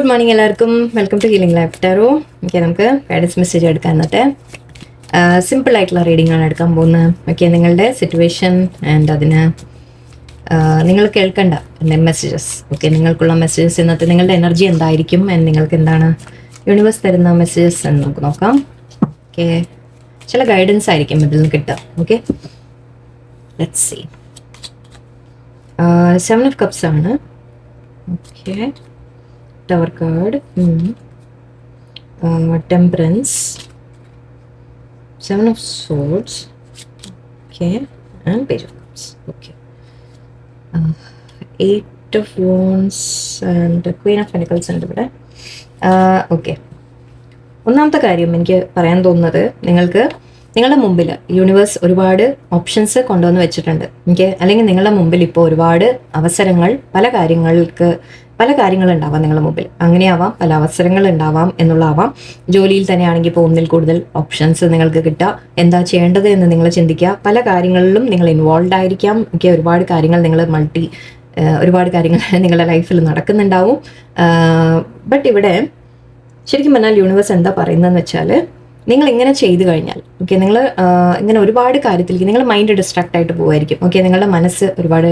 Good morning എല്ലാവർക്കും. Welcome to healing life tarot. Okay, നമുക്ക് guidance message എടുക്കാൻ ഇന്നത്തെ സിമ്പിൾ ആയിട്ടുള്ള റീഡിംഗ് ആണ് എടുക്കാൻ പോകുന്നത്. ഓക്കെ, നിങ്ങളുടെ സിറ്റുവേഷൻ ആൻഡ് അതിന് നിങ്ങൾ കേൾക്കേണ്ട മെസ്സേജസ്. ഓക്കെ, നിങ്ങൾക്കുള്ള മെസ്സേജസ് ഇന്നത്തെ നിങ്ങളുടെ എനർജി എന്തായിരിക്കും ആൻഡ് നിങ്ങൾക്ക് എന്താണ് യൂണിവേഴ്സ് തരുന്ന മെസ്സേജസ് എന്ന് നമുക്ക് നോക്കാം. ഓക്കെ, ചില ഗൈഡൻസ് ആയിരിക്കും ഇതിൽ നിന്ന് കിട്ടുക. Okay, let's see. 7 of Cups ആണ്. Okay, Tower card, Temperance, 7 of Swords, okay, and Page of Cups. Okay, 8 of Wands and Queen of Pentacles ഉണ്ട് ഇവിടെ. ഓക്കെ, ഒന്നാമത്തെ കാര്യം എനിക്ക് പറയാൻ തോന്നുന്നത്, നിങ്ങളുടെ മുമ്പിൽ യൂണിവേഴ്സ് ഒരുപാട് ഓപ്ഷൻസ് കൊണ്ടുവന്ന് വെച്ചിട്ടുണ്ട്. ഓക്കെ, അല്ലെങ്കിൽ നിങ്ങളുടെ മുമ്പിൽ ഇപ്പോൾ ഒരുപാട് അവസരങ്ങൾ, പല കാര്യങ്ങളുണ്ടാവാം നിങ്ങളുടെ മുമ്പിൽ. അങ്ങനെയാവാം, പല അവസരങ്ങൾ ഉണ്ടാവാം എന്നുള്ളതാവാം. ജോലിയിൽ തന്നെയാണെങ്കിൽ ഇപ്പോൾ ഒന്നിൽ കൂടുതൽ ഓപ്ഷൻസ് നിങ്ങൾക്ക് കിട്ടുക. എന്താ ചെയ്യേണ്ടത് എന്ന് നിങ്ങൾ ചിന്തിക്കുക. പല കാര്യങ്ങളിലും നിങ്ങൾ ഇൻവോൾവ് ആയിരിക്കാം. ഓക്കെ, ഒരുപാട് കാര്യങ്ങൾ നിങ്ങളുടെ ലൈഫിൽ നടക്കുന്നുണ്ടാവും. ബട്ട് ഇവിടെ ശരിക്കും പറഞ്ഞാൽ യൂണിവേഴ്സ് എന്താ പറയുന്നതെന്ന് വെച്ചാൽ, നിങ്ങൾ ഇങ്ങനെ ചെയ്തു കഴിഞ്ഞാൽ, ഓക്കെ, നിങ്ങൾ ഇങ്ങനെ ഒരുപാട് കാര്യത്തിലേക്ക് നിങ്ങളുടെ മൈൻഡ് ഡിസ്ട്രാക്ട് ആയിട്ട് പോകുമായിരിക്കും. ഓക്കെ, നിങ്ങളുടെ മനസ്സ് ഒരുപാട്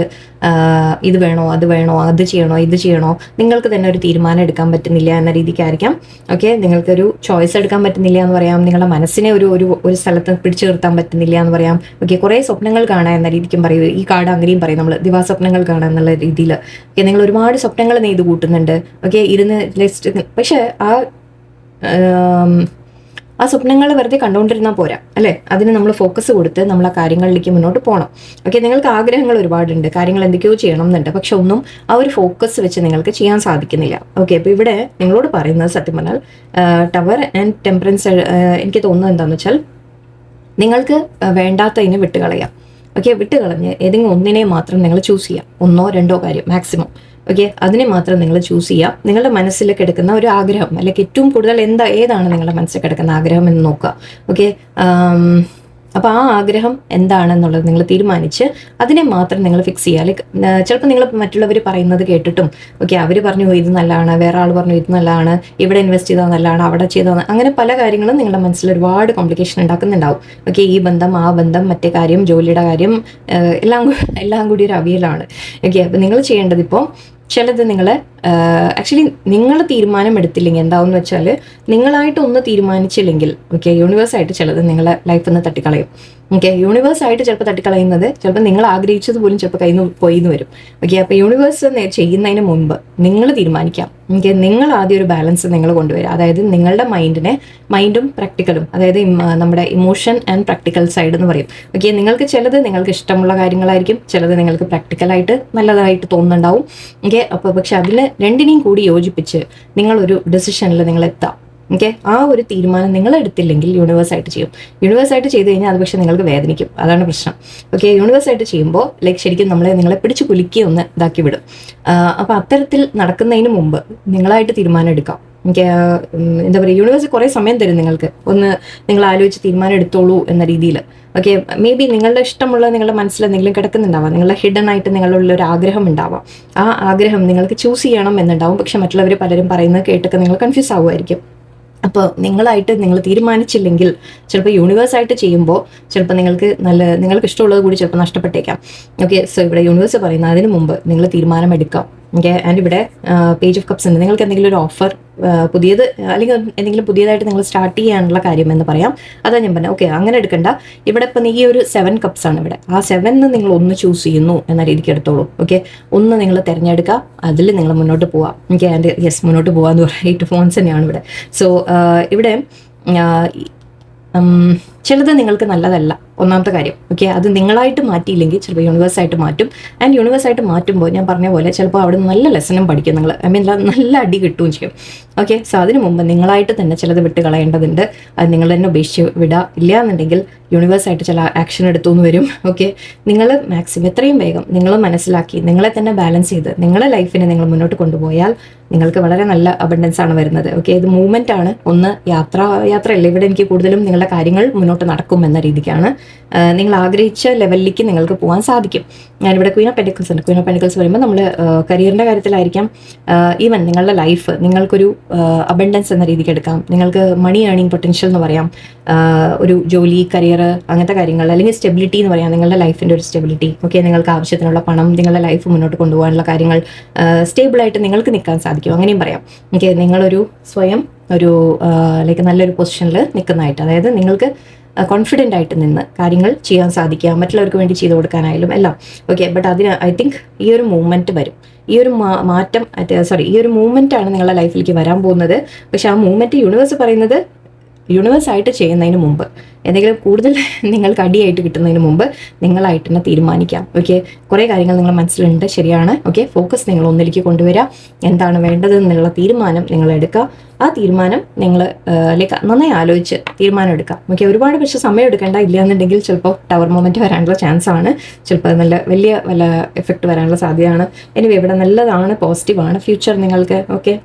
ഇത് വേണോ, അത് വേണോ, അത് ചെയ്യണോ, ഇത് ചെയ്യണോ, നിങ്ങൾക്ക് തന്നെ ഒരു തീരുമാനം എടുക്കാൻ പറ്റുന്നില്ല എന്ന രീതിക്കായിരിക്കാം. ഓക്കെ, നിങ്ങൾക്കൊരു ചോയ്സ് എടുക്കാൻ പറ്റുന്നില്ല എന്ന് പറയാം. നിങ്ങളുടെ മനസ്സിനെ ഒരു സ്ഥലത്ത് പിടിച്ചു നിർത്താൻ പറ്റുന്നില്ല എന്ന് പറയാം. ഓക്കെ, കുറേ സ്വപ്നങ്ങൾ കാണാൻ എന്ന രീതിക്കും പറയും. ഈ കാർഡ് അങ്ങനെയും പറയും, നമ്മൾ ദിവാസ്വപ്നങ്ങൾ കാണാൻ എന്നുള്ള രീതിയിൽ. ഓക്കെ, നിങ്ങൾ ഒരുപാട് സ്വപ്നങ്ങൾ നെയ്ത് കൂട്ടുന്നുണ്ട്. ഓക്കെ, പക്ഷേ ആ സ്വപ്നങ്ങൾ വെറുതെ കണ്ടുകൊണ്ടിരുന്നാൽ പോരാ, അല്ലേ? അതിന് നമ്മൾ ഫോക്കസ് കൊടുത്ത് നമ്മൾ ആ കാര്യങ്ങളിലേക്ക് മുന്നോട്ട് പോകണം. ഓക്കെ, നിങ്ങൾക്ക് ആഗ്രഹങ്ങൾ ഒരുപാടുണ്ട്, കാര്യങ്ങൾ എന്തൊക്കെയോ ചെയ്യണം എന്നുണ്ട്, പക്ഷെ ഒന്നും ആ ഒരു ഫോക്കസ് വെച്ച് നിങ്ങൾക്ക് ചെയ്യാൻ സാധിക്കുന്നില്ല. ഓക്കെ, അപ്പോൾ ഇവിടെ നിങ്ങളോട് പറയുന്നത് സത്യം പറഞ്ഞാൽ ടവർ ആൻഡ് ടെമ്പറൻസ് എനിക്ക് തോന്നുന്നത് എന്താണെന്ന് വെച്ചാൽ, നിങ്ങൾക്ക് വേണ്ടാത്തതിന് വിട്ടുകളയാം. ഓക്കെ, വിട്ടുകളഞ്ഞ് ഏതെങ്കിലും ഒന്നിനെ മാത്രം നിങ്ങൾ ചൂസ് ചെയ്യാം. 1 or 2 കാര്യം മാക്സിമം. ഓക്കെ, അതിനെ മാത്രം നിങ്ങൾ ചൂസ് ചെയ്യാം. നിങ്ങളുടെ മനസ്സിൽ കിടക്കുന്ന ഒരു ആഗ്രഹം, അല്ലെങ്കിൽ ഏറ്റവും കൂടുതൽ ഏതാണ് നിങ്ങളുടെ മനസ്സിൽ കിടക്കുന്ന ആഗ്രഹം എന്ന് നോക്കുക. ഓക്കെ, അപ്പോൾ ആ ആഗ്രഹം എന്താണെന്നുള്ളത് നിങ്ങൾ തീരുമാനിച്ച് അതിനെ മാത്രം നിങ്ങൾ ഫിക്സ് ചെയ്യുക. ലൈക്ക് ചിലപ്പോൾ നിങ്ങൾ മറ്റുള്ളവർ പറയുന്നത് കേട്ടിട്ടും, ഓക്കെ, അവർ പറഞ്ഞു ഇത് നല്ലതാണ്, വേറെ ആൾ പറഞ്ഞു ഇത് നല്ലതാണ്, ഇവിടെ ഇൻവെസ്റ്റ് ചെയ്താൽ നല്ലതാണ്, അവിടെ ചെയ്താൽ, അങ്ങനെ പല കാര്യങ്ങളും നിങ്ങളുടെ മനസ്സിൽ ഒരുപാട് കോംപ്ലിക്കേഷൻ ഉണ്ടാക്കുന്നുണ്ടാവും. ഓക്കെ, ഈ ബന്ധം, ആ ബന്ധം, മറ്റേ കാര്യം, ജോലിയുടെ കാര്യം, എല്ലാം കൂടി ഒരു അവിയലാണ്. ഓക്കെ, അപ്പോൾ നിങ്ങൾ ചെയ്യേണ്ടത് ഇപ്പോൾ ചിലത് ആക്ച്വലി നിങ്ങൾ തീരുമാനം എടുത്തില്ലെങ്കിൽ എന്താവെന്ന് വെച്ചാൽ, നിങ്ങളായിട്ട് ഒന്ന് തീരുമാനിച്ചില്ലെങ്കിൽ, ഓക്കെ, യൂണിവേഴ്സായിട്ട് ചിലത് നിങ്ങളെ ലൈഫിൽ നിന്ന് തട്ടിക്കളയും. ഓക്കെ, യൂണിവേഴ്സായിട്ട് ചിലപ്പോൾ തട്ടിക്കളയുന്നത് ചിലപ്പോൾ നിങ്ങൾ ആഗ്രഹിച്ചത് പോലും ചിലപ്പോൾ കയ്യിൽ നിന്ന് പോയിന്ന് വരും. ഓക്കെ, അപ്പോൾ യൂണിവേഴ്സ് ചെയ്യുന്നതിന് മുൻപ് നിങ്ങൾ തീരുമാനിക്കാം. ഓക്കെ, നിങ്ങൾ ആദ്യം ഒരു ബാലൻസ് നിങ്ങൾ കൊണ്ടുവരിക. അതായത് നിങ്ങളുടെ മൈൻഡും പ്രാക്ടിക്കലും, അതായത് നമ്മുടെ ഇമോഷൻ ആൻഡ് പ്രാക്ടിക്കൽ സൈഡ് എന്ന് പറയും. ഓക്കെ, നിങ്ങൾക്ക് ഇഷ്ടമുള്ള കാര്യങ്ങളായിരിക്കും, ചിലത് നിങ്ങൾക്ക് പ്രാക്ടിക്കലായിട്ട് നല്ലതായിട്ട് തോന്നുന്നുണ്ടാവും. ഓക്കെ, അപ്പോൾ പക്ഷെ അതിൽ രണ്ടിനെയും കൂടി യോജിപ്പിച്ച് നിങ്ങളൊരു ഡെസിഷനിൽ നിങ്ങൾ എത്താം. ഓക്കെ, ആ ഒരു തീരുമാനം നിങ്ങൾ എടുത്തില്ലെങ്കിൽ യൂണിവേഴ്സായിട്ട് ചെയ്യും. യൂണിവേഴ്സായിട്ട് ചെയ്ത് കഴിഞ്ഞാൽ അത് പക്ഷെ നിങ്ങൾക്ക് വേദനിക്കും. അതാണ് പ്രശ്നം. ഓക്കെ, യൂണിവേഴ്സായിട്ട് ചെയ്യുമ്പോൾ ശരിക്കും നിങ്ങളെ പിടിച്ച് കുലുക്കി ഒന്ന് ഇതാക്കി വിടും. അപ്പോൾ അത്തരത്തിൽ നടക്കുന്നതിന് മുമ്പ് നിങ്ങളായിട്ട് തീരുമാനം എടുക്കാം. എനിക്ക് എന്താ പറയുക, യൂണിവേഴ്സ് കുറേ സമയം തരും നിങ്ങൾക്ക്. ഒന്ന് നിങ്ങൾ ആലോചിച്ച് തീരുമാനം എടുത്തോളൂ എന്ന രീതിയിൽ. ഓക്കെ, മേ ബി നിങ്ങളുടെ ഇഷ്ടമുള്ള നിങ്ങളുടെ മനസ്സിൽ എന്തെങ്കിലും കിടക്കുന്നുണ്ടാവാം, നിങ്ങളുടെ ഹിഡൻ ആയിട്ട് നിങ്ങളുള്ള ഒരു ആഗ്രഹം ഉണ്ടാവാം. ആ ആഗ്രഹം നിങ്ങൾക്ക് ചൂസ് ചെയ്യണം എന്നുണ്ടാവും. പക്ഷെ മറ്റുള്ളവർ പലരും പറയുന്നത് കേട്ടൊക്കെ നിങ്ങൾ കൺഫ്യൂസ് ആവുമായിരിക്കും. അപ്പോൾ നിങ്ങളായിട്ട് നിങ്ങൾ തീരുമാനിച്ചില്ലെങ്കിൽ ചിലപ്പോൾ യൂണിവേഴ്സായിട്ട് ചെയ്യുമ്പോൾ ചിലപ്പോൾ നിങ്ങൾക്ക് ഇഷ്ടമുള്ളത് കൂടി ചിലപ്പോൾ നഷ്ടപ്പെട്ടേക്കാം. ഓക്കെ, സോ ഇവിടെ യൂണിവേഴ്സ് പറയുന്നത് അതിന് മുമ്പ് നിങ്ങൾ തീരുമാനം എടുക്കാം. ഓക്കെ, ആൻഡ് ഇവിടെ പേജ് ഓഫ് കപ്സ് ഉണ്ട്. നിങ്ങൾക്ക് എന്തെങ്കിലും ഒരു ഓഫർ പുതിയത്, അല്ലെങ്കിൽ എന്തെങ്കിലും പുതിയതായിട്ട് നിങ്ങൾ സ്റ്റാർട്ട് ചെയ്യാനുള്ള കാര്യം എന്ന് പറയാം. അതാണ് ഞാൻ പറഞ്ഞത്. ഓക്കെ, അങ്ങനെ എടുക്കണ്ട. ഇവിടെ ഇപ്പം ഈ ഒരു 7 കപ്സ് ആണ് ഇവിടെ. ആ 7 നിങ്ങൾ ഒന്ന് ചൂസ് ചെയ്യുന്നു എന്ന രീതിക്ക് എടുത്തോളൂ. ഓക്കെ, ഒന്ന് നിങ്ങൾ തിരഞ്ഞെടുക്കുക, അതിൽ നിങ്ങൾ മുന്നോട്ട് പോവാം. ഓക്കെ, ആൻഡ് യെസ്, മുന്നോട്ട് പോകാമെന്ന് പറയാം. 8 ഫോൺസ് തന്നെയാണ് ഇവിടെ. സോ ഇവിടെ ചിലത് നിങ്ങൾക്ക് നല്ലതല്ല, ഒന്നാമത്തെ കാര്യം. ഓക്കെ, അത് നിങ്ങളായിട്ട് മാറ്റിയില്ലെങ്കിൽ ചിലപ്പോൾ യൂണിവേഴ്സായിട്ട് മാറ്റും. ആൻഡ് യൂണിവേഴ്സായിട്ട് മാറ്റുമ്പോൾ ഞാൻ പറഞ്ഞ പോലെ ചിലപ്പോൾ അവിടെ നല്ല ലെസനും പഠിക്കും നിങ്ങൾ. നല്ല അടി കിട്ടുകയും ചെയ്യും. ഓക്കെ, സോ അതിന് മുമ്പ് നിങ്ങളായിട്ട് തന്നെ ചിലത് വിട്ട് കളയേണ്ടതുണ്ട്. അത് നിങ്ങൾ തന്നെ ഉപേക്ഷിച്ച് വിടുക. ഇല്ല എന്നുണ്ടെങ്കിൽ യൂണിവേഴ്സായിട്ട് ചില ആക്ഷൻ എടുത്തുനിന്ന് വരും. ഓക്കെ, നിങ്ങൾ മാക്സിമം എത്രയും വേഗം നിങ്ങൾ മനസ്സിലാക്കി നിങ്ങളെ തന്നെ ബാലൻസ് ചെയ്ത് നിങ്ങളുടെ ലൈഫിനെ നിങ്ങൾ മുന്നോട്ട് കൊണ്ടുപോയാൽ നിങ്ങൾക്ക് വളരെ നല്ല അബണ്ടൻസ് ആണ് വരുന്നത്. ഓക്കെ, ഇത് മൂവ്മെൻ്റ് ആണ്. ഒന്ന് യാത്രയല്ല ഇവിടെ. എനിക്ക് കൂടുതലും നിങ്ങളുടെ കാര്യങ്ങൾ മുന്നോട്ട് മുന്നോട്ട് നടക്കും എന്ന രീതിക്കാണ്. നിങ്ങൾ ആഗ്രഹിച്ച ലെവലിലേക്ക് നിങ്ങൾക്ക് പോകാൻ സാധിക്കും. ഞാനിവിടെ ക്വീൻ ഓഫ് പെന്റിക്കിൾസ് ഉണ്ട്. ക്വീൻ ഓഫ് പെന്റിക്കിൾസ് പറയുമ്പോൾ നമ്മൾ കരിയറിൻ്റെ കാര്യത്തിലായിരിക്കാം, ഈവൻ നിങ്ങളുടെ ലൈഫ് നിങ്ങൾക്കൊരു അബണ്ടൻസ് എന്ന രീതിക്ക് എടുക്കാം, നിങ്ങൾക്ക് മണി ഏർണിംഗ് പൊട്ടൻഷ്യൽ എന്ന് പറയാം, ഒരു ജോലി, കരിയർ, അങ്ങനത്തെ കാര്യങ്ങൾ, അല്ലെങ്കിൽ സ്റ്റെബിലിറ്റി എന്ന് പറയാം, നിങ്ങളുടെ ലൈഫിൻ്റെ ഒരു സ്റ്റെബിലിറ്റി. ഓക്കെ, നിങ്ങൾക്ക് ആവശ്യത്തിനുള്ള പണം, നിങ്ങളുടെ ലൈഫ് മുന്നോട്ട് കൊണ്ടുപോകാനുള്ള കാര്യങ്ങൾ സ്റ്റേബിളായിട്ട് നിങ്ങൾക്ക് നിൽക്കാൻ സാധിക്കും, അങ്ങനെയും പറയാം. ഓക്കെ, നിങ്ങളൊരു സ്വയം ഒരു ലൈക്ക് നല്ലൊരു പൊസിഷനിൽ നിൽക്കുന്നതായിട്ട്, അതായത് നിങ്ങൾക്ക് കോൺഫിഡൻ്റ് ആയിട്ട് നിന്ന് കാര്യങ്ങൾ ചെയ്യാൻ സാധിക്കുക, മറ്റുള്ളവർക്ക് വേണ്ടി ചെയ്തു കൊടുക്കാനായാലും എല്ലാം. ഓക്കെ, ബട്ട് അതിന് ഐ തിങ്ക് ഈ ഒരു മൂവ്മെൻറ്റ് വരും, ഈ ഒരു മാറ്റം ഈ ഒരു മൂവ്മെൻറ്റാണ് നിങ്ങളുടെ ലൈഫിലേക്ക് വരാൻ പോകുന്നത്. പക്ഷെ ആ മൂവ്മെൻറ്റ് യൂണിവേഴ്സായിട്ട് ചെയ്യുന്നതിന് മുമ്പ്, എന്തെങ്കിലും കൂടുതൽ നിങ്ങൾക്ക് അടിയായിട്ട് കിട്ടുന്നതിന് മുമ്പ് നിങ്ങളായിട്ട് തന്നെ തീരുമാനിക്കാം. ഓക്കെ, കുറേ കാര്യങ്ങൾ നിങ്ങളുടെ മനസ്സിലുണ്ട്, ശരിയാണ്. ഓക്കെ, ഫോക്കസ് നിങ്ങൾ ഒന്നിലേക്ക് കൊണ്ടുവരിക, എന്താണ് വേണ്ടത് എന്നുള്ള തീരുമാനം നിങ്ങൾ എടുക്കുക. ആ തീരുമാനം നിങ്ങൾ ലൈക്ക് നന്നായി ആലോചിച്ച് തീരുമാനം എടുക്കാം. ഓക്കെ, ഒരുപാട് പക്ഷേ സമയം എടുക്കേണ്ട, ഇല്ലയെന്നുണ്ടെങ്കിൽ ചിലപ്പോൾ ടവർ മൊമെൻറ്റ് വരാനുള്ള ചാൻസ് ആണ്, ചിലപ്പോൾ നല്ല വലിയ എഫക്റ്റ് വരാനുള്ള സാധ്യതയാണ്. എനിവേ ഇവിടെ നല്ലതാണ്, പോസിറ്റീവാണ് ഫ്യൂച്ചർ നിങ്ങൾക്ക്. ഓക്കെ,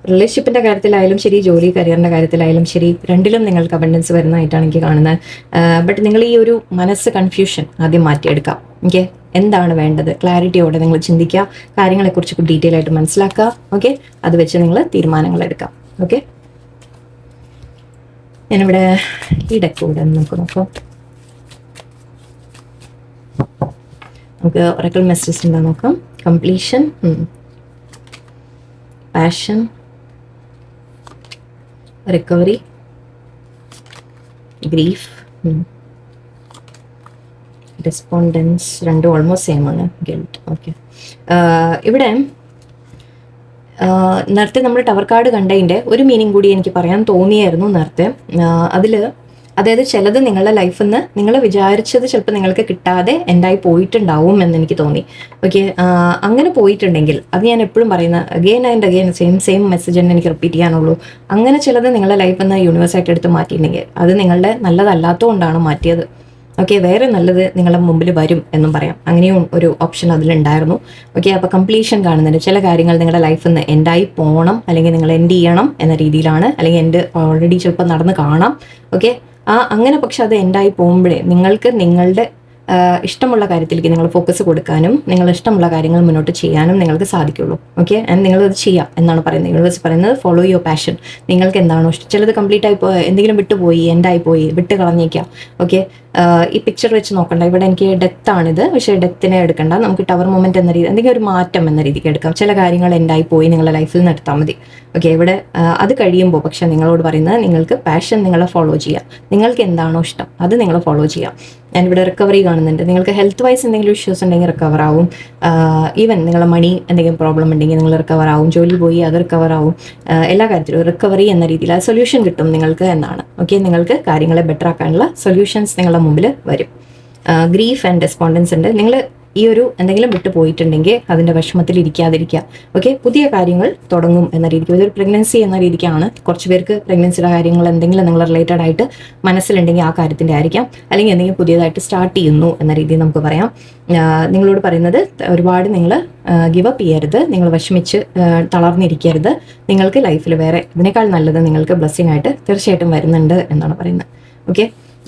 റിലേഷൻഷിപ്പിൻ്റെ കാര്യത്തിലായാലും ശരി, ജോലി കരിയറിൻ്റെ കാര്യത്തിലായാലും ശരി, രണ്ടിലും നിങ്ങൾക്ക് അബണ്ടൻസ് വരുന്നതായിട്ടാണ് എനിക്ക് കാണുന്നത്. ബട്ട് നിങ്ങൾ ഈ ഒരു മനസ്സ് കൺഫ്യൂഷൻ ആദ്യം മാറ്റിയെടുക്കാം. ഓക്കെ, എന്താണ് വേണ്ടത്, ക്ലാരിറ്റിയോടെ നിങ്ങൾ ചിന്തിക്കുക, കാര്യങ്ങളെക്കുറിച്ച് ഡീറ്റെയിൽ ആയിട്ട് മനസ്സിലാക്കുക. ഓക്കെ, അത് വെച്ച് നിങ്ങൾ തീരുമാനങ്ങൾ എടുക്കാം. ഓക്കെ, ഞാനിവിടെ ഈ ഡെക്ക് കൂടെ നോക്കാം. നമുക്ക് ഒറക്കിൾ മെസ്സേജ് എന്താ നോക്കാം. Completion, passion, recovery, grief, respondents, രണ്ടും ഓൾമോസ്റ്റ് സെയിം ആണ്. ഗിൽട്ട്. ഓക്കെ, ഇവിടെ നേരത്തെ നമ്മൾ ടവർ കാർഡ് കണ്ടതിൻ്റെ ഒരു മീനിങ് കൂടി എനിക്ക് പറയാൻ തോന്നിയായിരുന്നു നേരത്തെ. അതായത് ചിലത് നിങ്ങളുടെ ലൈഫിൽ നിന്ന് നിങ്ങൾ വിചാരിച്ചത് ചിലപ്പോൾ നിങ്ങൾക്ക് കിട്ടാതെ എൻഡായി പോയിട്ടുണ്ടാവും എന്ന് എനിക്ക് തോന്നി. ഓക്കെ, അങ്ങനെ പോയിട്ടുണ്ടെങ്കിൽ അത് ഞാൻ എപ്പോഴും പറയുന്ന again and again same message തന്നെ എനിക്ക് റിപ്പീറ്റ് ചെയ്യാനുള്ളൂ. അങ്ങനെ ചിലത് നിങ്ങളുടെ ലൈഫിൽ നിന്ന് യൂണിവേഴ്സായിട്ട് എടുത്ത് മാറ്റിയിട്ടുണ്ടെങ്കിൽ അത് നിങ്ങളുടെ നല്ലതല്ലാത്തതുകൊണ്ടാണ് മാറ്റിയത്. ഓക്കെ, വേറെ നല്ലത് നിങ്ങളുടെ മുമ്പിൽ വരും എന്നും പറയാം. അങ്ങനെയും ഒരു ഓപ്ഷൻ അതിലുണ്ടായിരുന്നു. ഓക്കെ, അപ്പോൾ കംപ്ലീഷൻ കാണുന്നുണ്ട്. ചില കാര്യങ്ങൾ നിങ്ങളുടെ ലൈഫിൽ നിന്ന് എൻഡായി പോകണം, അല്ലെങ്കിൽ നിങ്ങൾ എൻഡ് ചെയ്യണം എന്ന രീതിയിലാണ്, അല്ലെങ്കിൽ എൻഡ് ഓൾറെഡി ചിലപ്പോൾ നടന്ന് കാണാം. ഓക്കെ, അങ്ങനെ പക്ഷെ അത് എൻഡായി പോകുമ്പോഴേ നിങ്ങൾക്ക് നിങ്ങളുടെ ഇഷ്ടമുള്ള കാര്യത്തിലേക്ക് നിങ്ങൾ ഫോക്കസ് കൊടുക്കാനും നിങ്ങൾ ഇഷ്ടമുള്ള കാര്യങ്ങൾ മുന്നോട്ട് ചെയ്യാനും നിങ്ങൾക്ക് സാധിക്കുള്ളൂ. ഓക്കെ, ആൻഡ് നിങ്ങളത് ചെയ്യാം എന്നാണ് പറയുന്നത്. യൂണിവേഴ്സ് പറയുന്നത് ഫോളോ യുവർ പാഷൻ. നിങ്ങൾക്ക് എന്താണോ ഇഷ്ടം. ചിലത് കംപ്ലീറ്റ് ആയി എന്തെങ്കിലും വിട്ടുപോയി, എൻഡായി പോയി, വിട്ട് കളഞ്ഞേക്കാം. ഓക്കെ, ഈ പിക്ചർ വെച്ച് നോക്കണ്ട. ഇവിടെ എനിക്ക് ഡെത്താണിത്, പക്ഷേ ഡെത്തിനെ എടുക്കണ്ട. നമുക്ക് ടവർ മൊമെന്റ് എന്ന രീതി, എന്തെങ്കിലും ഒരു മാറ്റം എന്ന രീതിക്ക് എടുക്കാം. ചില കാര്യങ്ങൾ എൻഡായി പോയി നിങ്ങളുടെ ലൈഫിൽ നിന്ന് എടുത്താൽ മതി. ഓക്കെ, ഇവിടെ അത് കഴിയുമ്പോൾ പക്ഷെ നിങ്ങളോട് പറയുന്നത് നിങ്ങൾക്ക് പാഷൻ നിങ്ങളെ ഫോളോ ചെയ്യാം. നിങ്ങൾക്ക് എന്താണോ ഇഷ്ടം അത് നിങ്ങൾ ഫോളോ ചെയ്യാം. ഞാനിവിടെ റിക്കവറി കാണുന്നുണ്ട്. നിങ്ങൾക്ക് ഹെൽത്ത് വൈസ് എന്തെങ്കിലും ഇഷ്യൂസ് ഉണ്ടെങ്കിൽ റിക്കവർ ആവും. ഈവൻ നിങ്ങളുടെ മണി എന്തെങ്കിലും പ്രോബ്ലം ഉണ്ടെങ്കിൽ നിങ്ങൾ റിക്കവർ ആവും. ജോലി പോയി അത് റിക്കവർ ആവും. എല്ലാ കാര്യത്തിലും റിക്കവറി എന്ന രീതിയിൽ ആ സൊല്യൂഷൻ കിട്ടും നിങ്ങൾക്ക് എന്നാണ്. ഓക്കെ, നിങ്ങൾക്ക് കാര്യങ്ങളെ ബെറ്റർ ആക്കാനുള്ള സൊല്യൂഷൻസ് നിങ്ങളുടെ മുമ്പിൽ വരും. ഗ്രീഫ് ആൻഡ് ഡെസ്പോണ്ടൻസ് ഉണ്ട്. നിങ്ങൾ ഈ ഒരു എന്തെങ്കിലും വിട്ടു പോയിട്ടുണ്ടെങ്കിൽ അതിൻ്റെ വിഷമത്തിൽ ഇരിക്കാതിരിക്കുക. ഓക്കെ, പുതിയ കാര്യങ്ങൾ തുടങ്ങും എന്ന രീതിക്ക്. ഇതൊരു പ്രഗ്നൻസി എന്ന രീതിക്കാണ്. കുറച്ച് പേർക്ക് പ്രഗ്നൻസിയുടെ കാര്യങ്ങൾ എന്തെങ്കിലും നിങ്ങൾ റിലേറ്റഡ് ആയിട്ട് മനസ്സിലുണ്ടെങ്കിൽ ആ കാര്യത്തിൻ്റെ ആയിരിക്കാം, അല്ലെങ്കിൽ എന്തെങ്കിലും പുതിയതായിട്ട് സ്റ്റാർട്ട് ചെയ്യുന്നു എന്ന രീതിയിൽ നമുക്ക് പറയാം. നിങ്ങളോട് പറയുന്നത് ഒരുപാട് നിങ്ങൾ ഗിവ് അപ്പ് ചെയ്യരുത്, നിങ്ങൾ വിഷമിച്ച് തളർന്നിരിക്കരുത്. നിങ്ങൾക്ക് ലൈഫിൽ വേറെ ഇതിനേക്കാൾ നല്ലത് നിങ്ങൾക്ക് ബ്ലെസ്സിങ് ആയിട്ട് തീർച്ചയായിട്ടും വരുന്നുണ്ട് എന്നാണ് പറയുന്നത്. ഓക്കെ,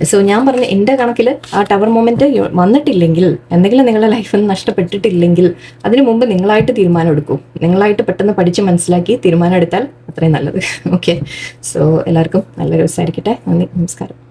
സോ ഞാൻ പറഞ്ഞ എൻ്റെ കണക്കിൽ ആ ടവർ മൊമെന്റ് വന്നിട്ടില്ലെങ്കിൽ, എന്തെങ്കിലും നിങ്ങളുടെ ലൈഫിൽ നിന്ന് നഷ്ടപ്പെട്ടിട്ടില്ലെങ്കിൽ അതിനു മുമ്പ് നിങ്ങളായിട്ട് തീരുമാനം എടുക്കൂ. നിങ്ങളായിട്ട് പെട്ടെന്ന് പഠിച്ച് മനസ്സിലാക്കി തീരുമാനം എടുത്താൽ അത്രയും നല്ലത്. ഓക്കെ, സോ എല്ലാവർക്കും നല്ലൊരു ദിവസമായിരിക്കട്ടെ. നന്ദി, നമസ്കാരം.